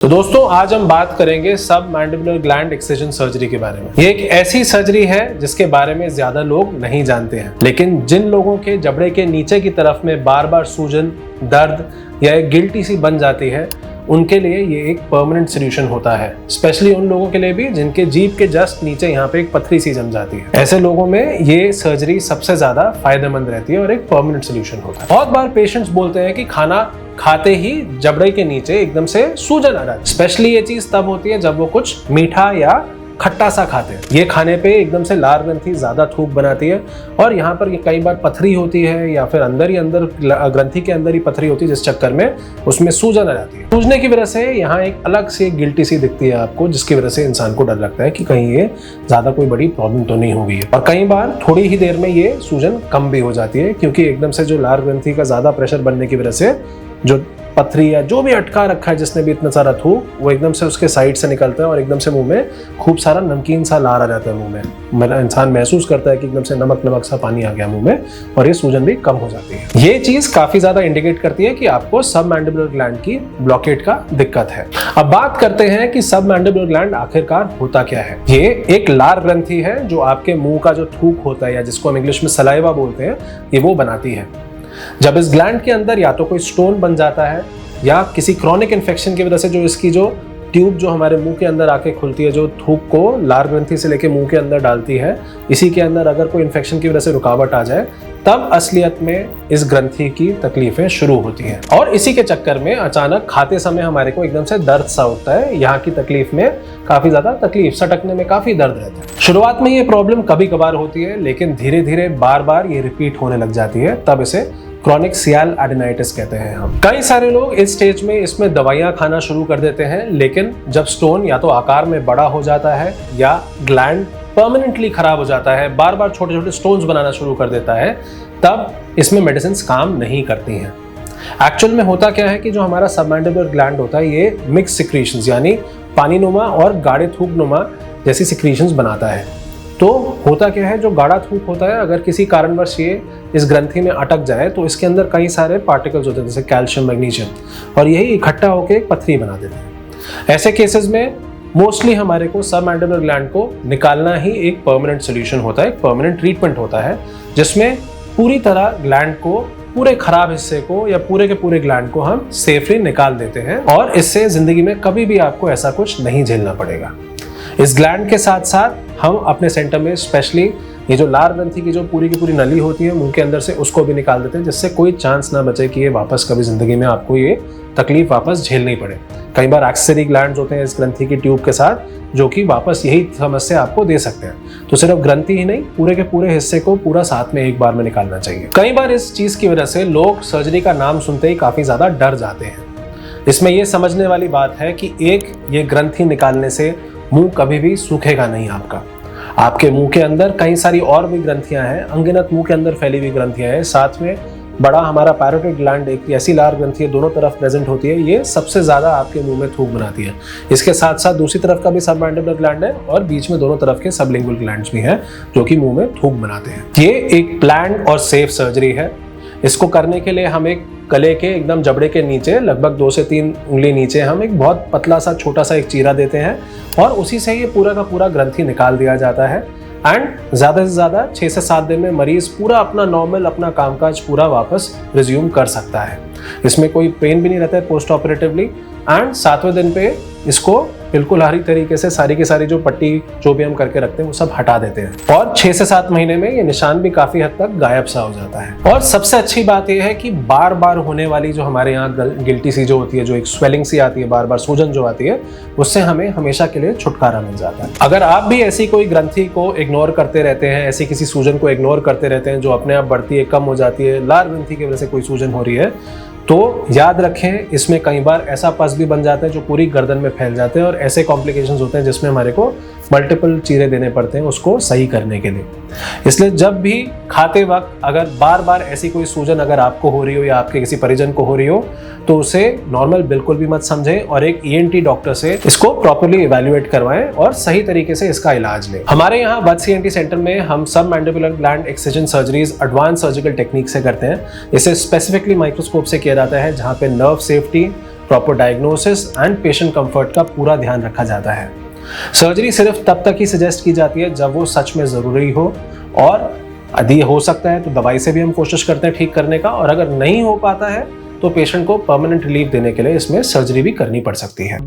तो दोस्तों आज हम बात करेंगे सब मैंडिबुलर ग्लैंड एक्सिजन सर्जरी के बारे में। ये एक ऐसी सर्जरी है जिसके बारे में ज्यादा लोग नहीं जानते हैं, लेकिन जिन लोगों के जबड़े के नीचे की तरफ में बार बार सूजन, दर्द या एक गिल्टी सी बन जाती है, उनके लिए ये एक परमानेंट सोल्यूशन होता है। स्पेशली उन लोगों के लिए भी जिनके जीभ के जस्ट नीचे यहाँ पे एक पथरी सी जम जाती है। ऐसे लोगों में ये सर्जरी सबसे ज्यादा फायदेमंद रहती है और एक परमानेंट सोल्यूशन होता है। बहुत बार पेशेंट्स बोलते हैं कि खाना खाते ही जबड़े के नीचे एकदम से सूजन आ जाती है। स्पेशली ये चीज तब होती है जब वो कुछ मीठा या खट्टा सा खाते हैं। ये खाने पे एकदम से लार ग्रंथि ज्यादा थूक बनाती है और यहाँ पर ये कई बार पथरी होती है या फिर अंदर ही अंदर ग्रंथि के अंदर ही पथरी होती है, जिस चक्कर में उसमें सूजन आ जाती है। सूजने की वजह से यहाँ एक अलग से गिल्टी सी दिखती है आपको, जिसकी वजह से इंसान को डर लगता है कि कहीं ये ज्यादा कोई बड़ी प्रॉब्लम तो नहीं हो गई है। और कई बार थोड़ी ही देर में ये सूजन कम भी हो जाती है, क्योंकि एकदम से जो लार ग्रंथि का ज्यादा प्रेशर बनने की वजह से जो पथरी या जो भी अटका रखा है जिसने भी इतना सारा थूक, वो एकदम से उसके साइड से निकलता है और एकदम से मुंह में खूब सारा नमकीन सा लार आ जाता है मुंह में। मेरा इंसान महसूस करता है कि एकदम से नमक नमक सा पानी आ गया मुंह में और ये सूजन भी कम हो जाती है। ये चीज काफी ज्यादा इंडिकेट करती है कि आपको सब मैंडिबुलर ग्लैंड की ब्लॉकेट का दिक्कत है। अब बात करते हैं कि सब मैंडिबुलर ग्लैंड आखिरकार होता क्या है। ये एक लार ग्रंथि है जो आपके मुंह का जो थूक होता है, या जिसको हम इंग्लिश में सलाइवा बोलते हैं, ये वो बनाती है। जब इस ग्लैंड के अंदर या तो कोई स्टोन बन जाता है या किसी क्रॉनिक इन्फेक्शन की वजह से जो इसकी जो ट्यूब जो हमारे मुंह के अंदर आके खुलती है, जो थूक को लार ग्रंथि से लेके मुंह के अंदर डालती है, इसी के अंदर अगर कोई इन्फेक्शन की वजह से रुकावट आ जाए, तब असलियत में इस ग्रंथि की तकलीफें शुरू होती हैं। और इसी के चक्कर में अचानक खाते समय हमारे को एकदम से दर्द सा होता है। यहाँ की तकलीफ में काफी ज्यादा तकलीफ, सटकने में काफी दर्द रहता है। शुरुआत में ये प्रॉब्लम कभी कभार होती है, लेकिन धीरे धीरे बार बार ये रिपीट होने लग जाती है, तब इसे क्रॉनिक सियाल एडेनाइटिस कहते हैं हम। कई सारे लोग इस स्टेज में इसमें दवाइयां खाना शुरू कर देते हैं, लेकिन जब स्टोन या तो आकार में बड़ा हो जाता है या ग्लैंड परमानेंटली खराब हो जाता है, बार बार छोटे छोटे स्टोन्स बनाना शुरू कर देता है, तब इसमें मेडिसिन काम नहीं करती हैं। एक्चुअल में होता क्या है कि जो हमारा सबमैंडिबुलर ग्लैंड होता है, ये मिक्स सिक्रीशंस यानी पानीनुमा और गाढ़े थूकनुमा जैसी सिक्रीशंस बनाता है। तो होता क्या है, जो गाढ़ा थूक होता है, अगर किसी कारणवश ये इस ग्रंथि में अटक जाए तो इसके अंदर कई सारे पार्टिकल्स होते हैं, जैसे कैल्शियम, मैग्नीशियम, और यही इकट्ठा होकर एक पथरी बना देते हैं। ऐसे केसेस में मोस्टली हमारे को सबमैंडिबुलर ग्लैंड को निकालना ही एक परमानेंट सोल्यूशन होता है, एक परमानेंट ट्रीटमेंट होता है, जिसमें पूरी तरह ग्लैंड को, पूरे खराब हिस्से को या पूरे के पूरे ग्लैंड को हम सेफली निकाल देते हैं, और इससे जिंदगी में कभी भी आपको ऐसा कुछ नहीं झेलना पड़ेगा। इस ग्लैंड के साथ साथ हम अपने सेंटर में स्पेशली ये जो लार ग्रंथि की जो पूरी की पूरी नली होती है मुंह के अंदर से, उसको भी निकाल देते हैं, जिससे कोई चांस ना बचे कि ये वापस कभी जिंदगी में आपको ये तकलीफ वापस झेलनी पड़े। कई बार एक्सेसरी ग्लैंड्स होते हैं इस ग्रंथि की ट्यूब के साथ, जो कि वापस यही समस्या आपको दे सकते हैं। तो सिर्फ ग्रंथि ही नहीं, पूरे के पूरे हिस्से को पूरा साथ में एक बार में निकालना चाहिए। कई बार इस चीज की वजह से लोग सर्जरी का नाम सुनते ही काफी ज्यादा डर जाते हैं। इसमें यह समझने वाली बात है कि एक ये ग्रंथि निकालने से मुंह कभी भी सूखेगा नहीं आपका। आपके मुंह के अंदर कई सारी और भी ग्रंथियां हैं, अनगिनत मुंह के अंदर फैली हुई ग्रंथियां हैं। साथ में बड़ा हमारा पैरोटिड ग्लैंड, एक ऐसी लार ग्रंथि है, दोनों तरफ प्रेजेंट होती है, ये सबसे ज्यादा आपके मुंह में थूक बनाती है। इसके साथ साथ दूसरी तरफ का भी सबमैंडिबुलर ग्लैंड है और बीच में दोनों तरफ के सबलिंगुअल ग्लैंड्स भी हैं, जो कि मुंह में थूक बनाते हैं। ये एक प्लान्ड और सेफ सर्जरी है। इसको करने के लिए हम एक गले के एकदम जबड़े के नीचे लगभग 2 से 3 उंगली नीचे हम एक बहुत पतला सा छोटा सा एक चीरा देते हैं, और उसी से ये पूरा का पूरा ग्रंथि निकाल दिया जाता है। एंड ज्यादा से ज्यादा 6 से 7 दिन में मरीज पूरा अपना नॉर्मल अपना कामकाज पूरा वापस रिज्यूम कर सकता है। इसमें कोई पेन भी नहीं रहता है पोस्ट ऑपरेटिवली। एंड 7वें दिन पे इसको बिल्कुल हरी तरीके से सारी की सारी जो पट्टी जो भी हम करके रखते हैं वो सब हटा देते हैं, और 6 से 7 महीने में ये निशान भी काफी हद तक गायब सा हो जाता है। और सबसे अच्छी बात यह है कि बार बार होने वाली जो हमारे यहाँ गिल्टी सी जो होती है, जो एक स्वेलिंग सी आती है, बार बार सूजन जो आती है, उससे हमें हमेशा के लिए छुटकारा मिल जाता है। अगर आप भी ऐसी कोई ग्रंथि को इग्नोर करते रहते हैं, ऐसी किसी सूजन को इग्नोर करते रहते हैं जो अपने आप बढ़ती है, कम हो जाती है, लार ग्रंथि की वजह से कोई सूजन हो रही है, तो याद रखें, इसमें कई बार ऐसा पस भी बन जाता है जो पूरी गर्दन में फैल जाते हैं, और ऐसे कॉम्प्लिकेशंस होते हैं जिसमें हमारे को मल्टीपल चीरे देने पड़ते हैं उसको सही करने के लिए। इसलिए जब भी खाते वक्त अगर बार बार ऐसी कोई सूजन अगर आपको हो रही हो या आपके किसी परिजन को हो रही हो, तो उसे नॉर्मल बिल्कुल भी मत समझें और एक ENT डॉक्टर से इसको प्रॉपर्ली इवैल्यूएट करवाएं और सही तरीके से इसका इलाज लें। हमारे यहाँ वत्स ENT सेंटर में हम सब mandibular gland excision surgeries advance surgical technique से करते हैं। इसे स्पेसिफिकली माइक्रोस्कोप से किया जाता है, जहाँ पे nerve safety, proper diagnosis and patient comfort का पूरा ध्यान रखा जाता है। सर्जरी सिर्फ तब तक ही सजेस्ट की जाती है जब वो सच में ज़रूरी हो, और यदि हो सकता है तो दवाई से भी हम कोशिश करते हैं ठीक करने का, और अगर नहीं हो पाता है तो पेशेंट को परमानेंट रिलीफ देने के लिए इसमें सर्जरी भी करनी पड़ सकती है।